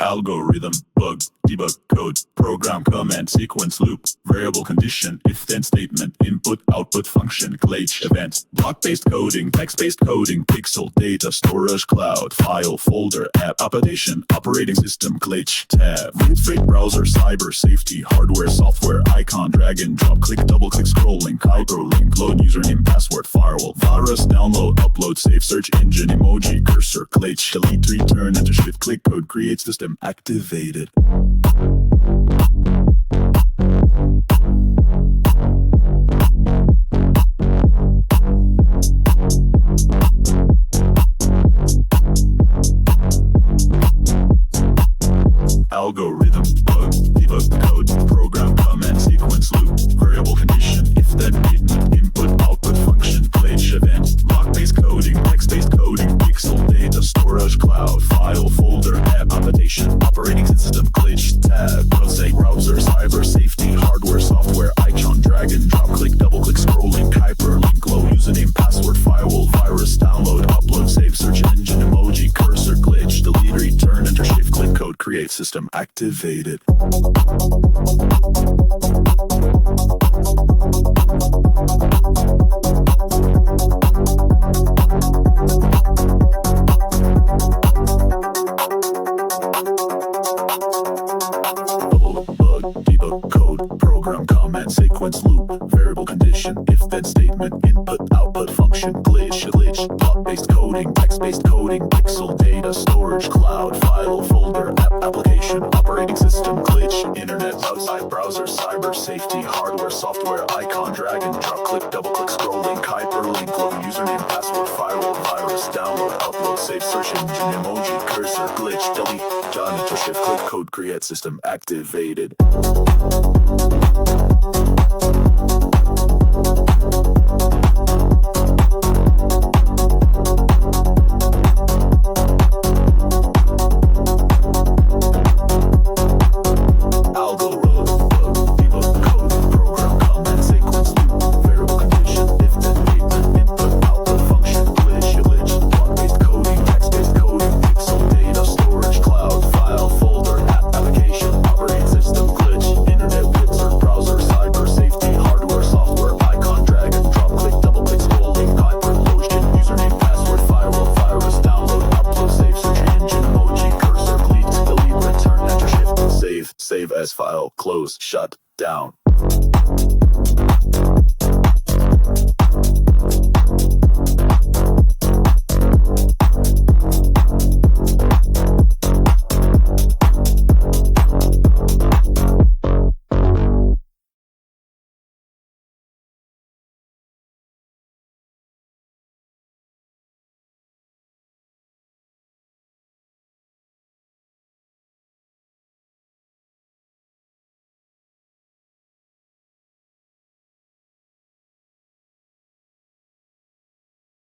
Algorithm, bug, debug, code, program, command, sequence, loop, variable, condition, if-then statement, input, output, function, glitch, event, block-based coding, text-based coding, pixel, data, storage, cloud, file, folder, app, application, operating system, glitch, tab, freight, browser, cyber, safety, hardware, software, icon, drag and drop, click, double click, scrolling, hyperlink, load, username, password, firewall, virus, download, upload, save, search engine, emoji, cursor, glitch, delete, return, enter, shift, click, code, create, system activated. Algorithm, bug, debug, code, program, command, sequence, loop, variable, condition, if-then statement, input, output, function, glitch, event, block-based coding, text-based coding, pixel, data, storage, cloud, file, folder, app, application, operating system, glitch, tab, browser, cyber, safety, hardware, software, icon, drag and drop, click, double click, scrolling, hyperlink, load, username, password, firewall, virus, download, upload, save, search engine, emoji, cursor, glitch, delete, return, enter, shift, click, code, create, system activated. Debug, code, program, command, sequence, loop, variable, condition, if-then statement, input, output, function, glitch, block-based coding, text-based coding, pixel, data, storage, cloud, file, folder, app, application, operating system, glitch, internet, outside, browser, cyber, safety, hardware, software, icon, drag and drop, click, double click, scrolling, hyperlink, load, username, password, firewall, virus, download, upload, save, search engine, emoji, cursor, glitch, delete, done, enter, shift, click, code, create, system activated. Save as file, close, shut down.